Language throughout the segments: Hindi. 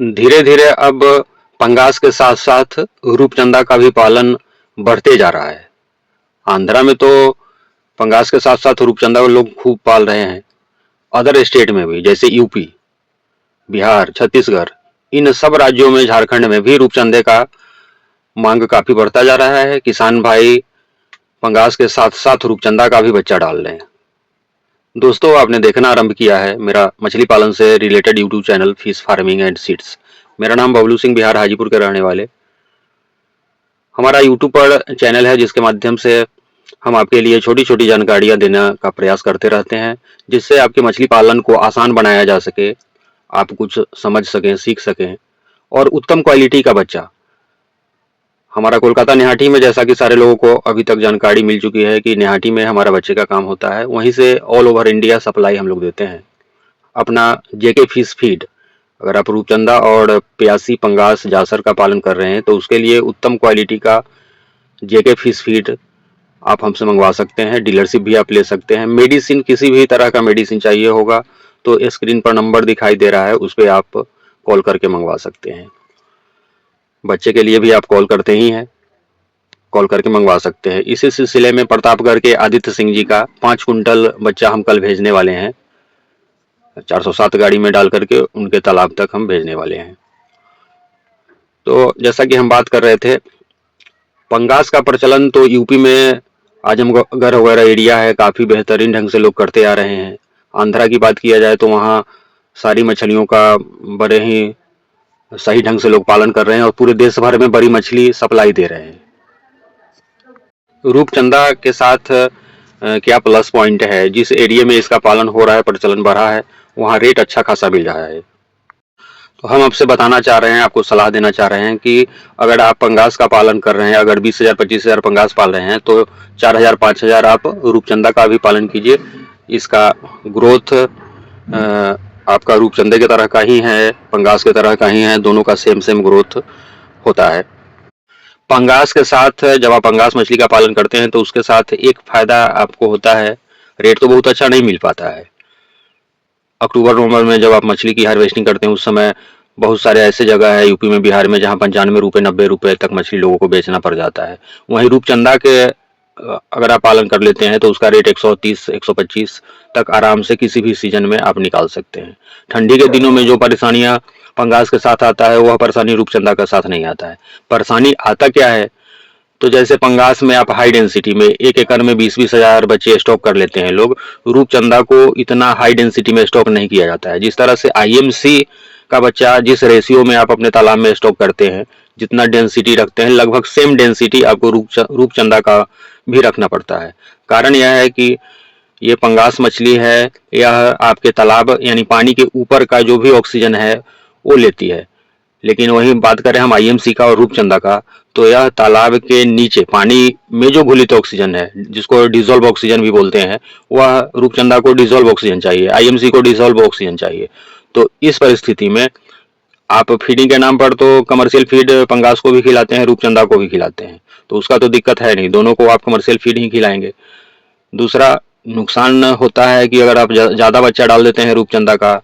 धीरे धीरे अब पंगास के साथ साथ रूपचंदा का भी पालन बढ़ते जा रहा है। आंध्रा में तो पंगास के साथ साथ रूपचंदा को लोग खूब पाल रहे हैं। अदर स्टेट में भी जैसे यूपी, बिहार, छत्तीसगढ़, इन सब राज्यों में, झारखंड में भी रूपचंदे का मांग काफी बढ़ता जा रहा है। किसान भाई पंगास के साथ साथ रूपचंदा का भी बच्चा डाल रहे हैं। दोस्तों, आपने देखना आरंभ किया है मेरा मछली पालन से related YouTube channel fish farming and seeds. मेरा नाम बबलू सिंह, बिहार हाजीपुर के रहने वाले। हमारा यूट्यूब पर चैनल है जिसके माध्यम से हम आपके लिए छोटी छोटी जानकारियां देने का प्रयास करते रहते हैं, जिससे आपके मछली पालन को आसान बनाया जा सके, आप कुछ समझ सकें, सीख सकें और उत्तम क्वालिटी का बच्चा। हमारा कोलकाता निहाटी में, जैसा कि सारे लोगों को अभी तक जानकारी मिल चुकी है कि निहाटी में हमारा बच्चे का काम होता है, वहीं से ऑल ओवर इंडिया सप्लाई हम लोग देते हैं। अपना जेके फिश फीड, अगर आप रूपचंदा और प्यासी, पंगास, जासर का पालन कर रहे हैं तो उसके लिए उत्तम क्वालिटी का जेके फिश फीड आप हमसे मंगवा सकते हैं। डीलरशिप भी आप ले सकते हैं। मेडिसिन, किसी भी तरह का मेडिसिन चाहिए होगा तो स्क्रीन पर नंबर दिखाई दे रहा है, उस पर आप कॉल करके मंगवा सकते हैं। बच्चे के लिए भी आप कॉल करते ही हैं, कॉल करके मंगवा सकते हैं। इसी सिलसिले में प्रतापगढ़ के आदित्य सिंह जी का 5 कुंटल बच्चा हम कल भेजने वाले हैं। 407 गाड़ी में डाल करके उनके तालाब तक हम भेजने वाले हैं। तो जैसा कि हम बात कर रहे थे, पंगास का प्रचलन तो यूपी में, आजमगढ़ वगैरह एरिया है, काफ़ी बेहतरीन ढंग से लोग करते आ रहे हैं। आंध्रा की बात किया जाए तो वहाँ सारी मछलियों का बड़े ही सही ढंग से लोग पालन कर रहे हैं और पूरे देश भर में बड़ी मछली सप्लाई दे रहे हैं। रूपचंदा के साथ क्या प्लस पॉइंट है, जिस एरिया में इसका पालन हो रहा है, प्रचलन बढ़ा है, वहाँ रेट अच्छा खासा मिल रहा है। तो हम आपसे बताना चाह रहे हैं, आपको सलाह देना चाह रहे हैं कि अगर आप पंगास का पालन कर रहे हैं, अगर 20,000 25,000 पंगास पाल रहे हैं तो 4,000 5,000 आप रूपचंदा का भी पालन कीजिए। इसका ग्रोथ आपका रूपचंदे की तरह का ही है, पंगास की तरह का ही है, दोनों का सेम सेम ग्रोथ होता है। पंगास के साथ जब आप पंगास मछली का पालन करते हैं तो उसके साथ एक फायदा आपको होता है, रेट तो बहुत अच्छा नहीं मिल पाता है। अक्टूबर नवंबर में जब आप मछली की हार्वेस्टिंग करते हैं उस समय बहुत सारे ऐसे जगह है यूपी में, बिहार में, जहां 95 रुपये 90 रुपये तक मछली लोगों को बेचना पड़ जाता है। वहीं रूपचंदा के अगर आप पालन कर लेते हैं तो उसका रेट 130 125 तक आराम से किसी भी सीजन में आप निकाल सकते हैं। ठंडी के दिनों में जो परेशानियां पंगास के साथ आता है वह परेशानी रूपचंदा के साथ नहीं आता है। परेशानी आता क्या है, तो जैसे पंगास में आप हाई डेंसिटी में 1 एकड़ में 20-20 हजार बच्चे स्टॉक कर लेते हैं लोग, रूपचंदा को इतना हाई डेंसिटी में स्टॉक नहीं किया जाता है। जिस तरह से आईएमसी का बच्चा जिस रेशियो में आप अपने तालाब में स्टॉक करते हैं, जितना डेंसिटी रखते हैं, लगभग सेम डेंसिटी आपको रूपचंदा का भी रखना पड़ता है। कारण यह है कि ये पंगास मछली है, यह आपके तालाब यानी पानी के ऊपर का जो भी ऑक्सीजन है वो लेती है। लेकिन वहीं बात करें हम आईएमसी का और रूपचंदा का, तो यह तालाब के नीचे पानी में जो घुलित ऑक्सीजन है, जिसको डिजोल्व ऑक्सीजन भी बोलते हैं, वह रूपचंदा को डिजोल्व ऑक्सीजन चाहिए, आईएमसी को डिजोल्व ऑक्सीजन चाहिए। तो इस परिस्थिति में आप फीडिंग के नाम पर तो कमर्शियल फीड पंगास को भी खिलाते हैं, रूपचंदा को भी खिलाते हैं, तो उसका तो दिक्कत है नहीं, दोनों को आप कमर्शियल फीड ही खिलाएंगे। दूसरा नुकसान होता है कि अगर आप ज़्यादा बच्चा डाल देते हैं रूपचंदा का,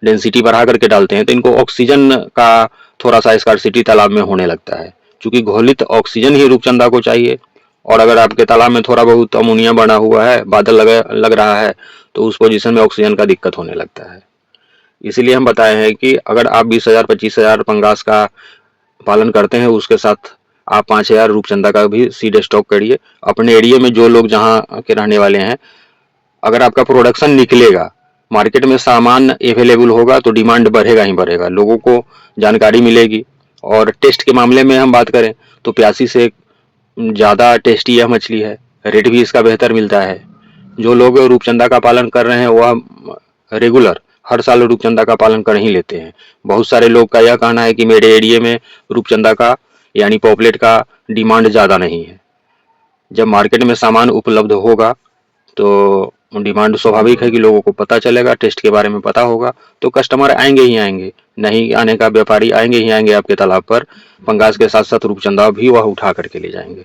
डेंसिटी बढ़ा करके डालते हैं, तो इनको ऑक्सीजन का थोड़ा सा स्कार्सिटी तालाब में होने लगता है, क्योंकि घोलित ऑक्सीजन ही रूपचंदा को चाहिए। और अगर आपके तालाब में थोड़ा बहुत अमोनिया बना हुआ है, बादल लग रहा है, तो उस पोजीशन में ऑक्सीजन का दिक्कत होने लगता है। इसीलिए हम बताए हैं कि अगर आप 20,000 25,000 पंगास का पालन करते हैं, उसके साथ आप 5,000 रूपचंदा का भी सीड स्टॉक करिए। अपने एरिया में जो लोग जहाँ के रहने वाले हैं, अगर आपका प्रोडक्शन निकलेगा, मार्केट में सामान अवेलेबल होगा, तो डिमांड बढ़ेगा ही बढ़ेगा, लोगों को जानकारी मिलेगी। और टेस्ट के मामले में हम बात करें तो प्यासी से ज़्यादा टेस्टी यह मछली है, रेट भी इसका बेहतर मिलता है। जो लोग रूपचंदा का पालन कर रहे हैं वह रेगुलर हर साल रूपचंदा का पालन कर ही लेते हैं। बहुत सारे लोग का यह कहना है कि मेरे एरिया में रूपचंदा का यानी पॉपलेट का डिमांड ज़्यादा नहीं है। जब मार्केट में सामान उपलब्ध होगा तो डिमांड स्वाभाविक है कि लोगों को पता चलेगा, टेस्ट के बारे में पता होगा, तो कस्टमर आएंगे ही आएंगे, नहीं आने का व्यापारी आएंगे ही आएंगे आपके तालाब पर। पंगास के साथ साथ रूपचंदा भी वह उठा करके ले जाएंगे।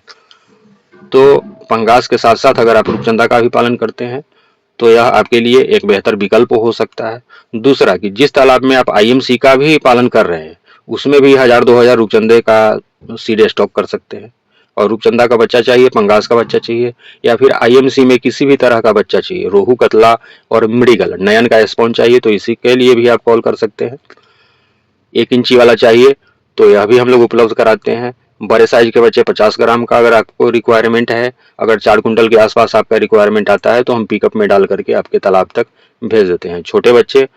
तो पंगास के साथ साथ अगर आप रूपचंदा का भी पालन करते हैं तो यह आपके लिए एक बेहतर विकल्प हो सकता है। दूसरा कि जिस तालाब में आप आईएमसी का भी पालन कर रहे हैं, उसमें भी 1000-2000 रूपचंदे का सीड स्टॉक कर सकते हैं। और रूपचंदा का बच्चा चाहिए, पंगास का बच्चा चाहिए, या फिर आईएमसी में किसी भी तरह का बच्चा चाहिए, रोहू, कतला और मृगल, नयन का स्पॉन चाहिए, तो इसी के लिए भी आप कॉल कर सकते हैं। 1 इंची वाला चाहिए तो यह भी हम लोग उपलब्ध कराते हैं। बड़े साइज के बच्चे 50 ग्राम का अगर आपको रिक्वायरमेंट है, अगर 4 कुंटल के आसपास आपका रिक्वायरमेंट आता है, तो हम पिकअप में डाल करके आपके तालाब तक भेज देते हैं। छोटे बच्चे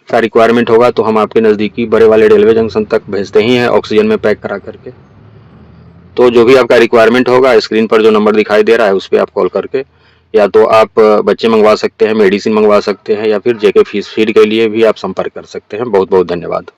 का रिक्वायरमेंट होगा तो हम आपके नज़दीकी बड़े वाले रेलवे जंक्शन तक भेजते ही हैं, ऑक्सीजन में पैक करा करके। तो जो भी आपका रिक्वायरमेंट होगा, स्क्रीन पर जो नंबर दिखाई दे रहा है उस पर आप कॉल करके या तो आप बच्चे मंगवा सकते हैं, मेडिसिन मंगवा सकते हैं, या फिर जेके फीस फीड के लिए भी आप संपर्क कर सकते हैं। बहुत बहुत धन्यवाद।